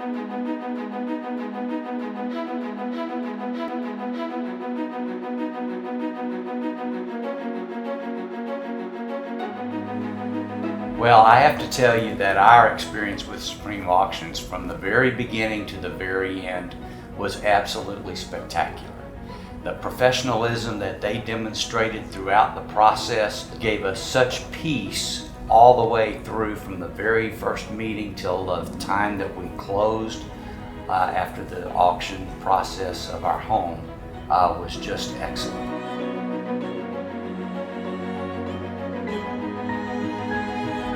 Well, I have to tell you that our experience with Supreme Auctions from the very beginning to the very end was absolutely spectacular. The professionalism that they demonstrated throughout the process gave us such peace all the way through from the very first meeting till the time that we closed after the auction process of our home was just excellent.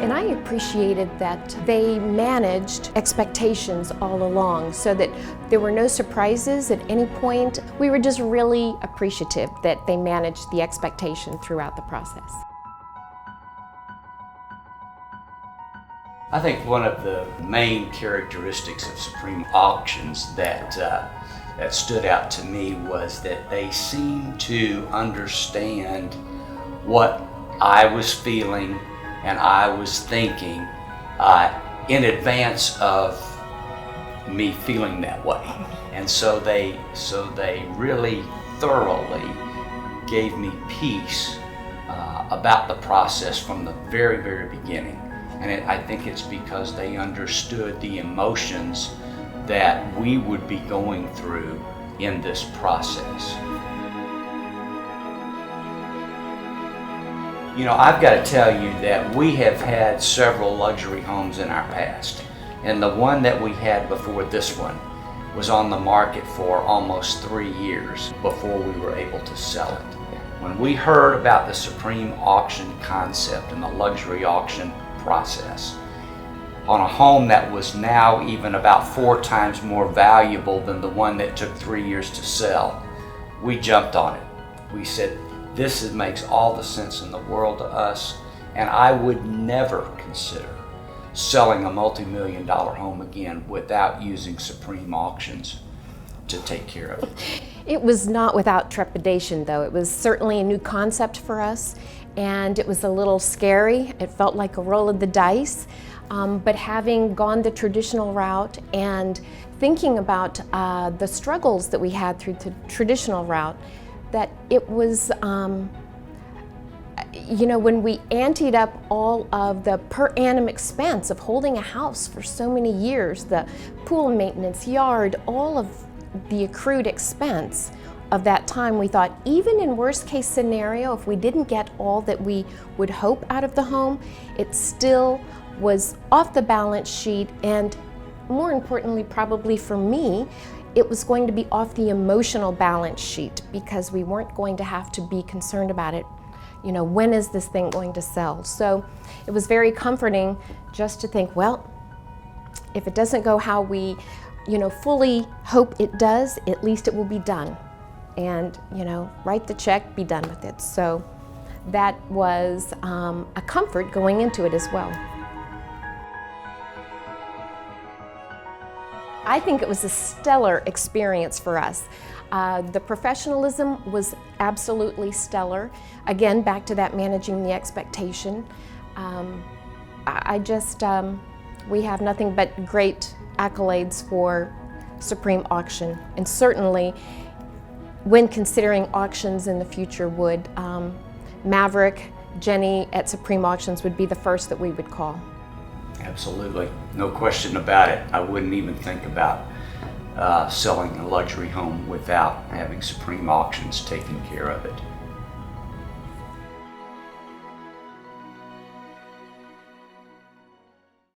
And I appreciated that they managed expectations all along so that there were no surprises at any point. We were just really appreciative that they managed the expectation throughout the process. I think one of the main characteristics of Supreme Auctions that stood out to me was that they seemed to understand what I was feeling and I was thinking in advance of me feeling that way. And so they really thoroughly gave me peace about the process from the very, very beginning. And I think it's because they understood the emotions that we would be going through in this process. You know, I've got to tell you that we have had several luxury homes in our past, and the one that we had before this one was on the market for almost 3 years before we were able to sell it. When we heard about the Supreme Auction concept and the luxury auction process on a home that was now even about 4 times more valuable than the one that took 3 years to sell, we jumped on it. We said, this makes all the sense in the world to us, and I would never consider selling a multi-million-dollar home again without using Supreme Auctions to take care of it. It was not without trepidation, though. It was certainly a new concept for us, and it was a little scary. It felt like a roll of the dice, but having gone the traditional route and thinking about the struggles that we had through the traditional route, that it was, you know, when we anteed up all of the per annum expense of holding a house for so many years, the pool maintenance, yard, all of the accrued expense of that time, we thought even in worst case scenario, if we didn't get all that we would hope out of the home, it still was off the balance sheet, and more importantly probably for me, it was going to be off the emotional balance sheet because we weren't going to have to be concerned about it. You know, when is this thing going to sell? So it was very comforting just to think, well, if it doesn't go how we, you know, fully hope it does, at least it will be done. And, you know, write the check, be done with it. So that was a comfort going into it as well. I think it was a stellar experience for us. The professionalism was absolutely stellar. Again, back to that managing the expectation. We have nothing but great accolades for Supreme Auction, and certainly when considering auctions in the future, would Maverick, Jenny at Supreme Auctions would be the first that we would call. Absolutely, no question about it. I wouldn't even think about selling a luxury home without having Supreme Auctions taking care of it.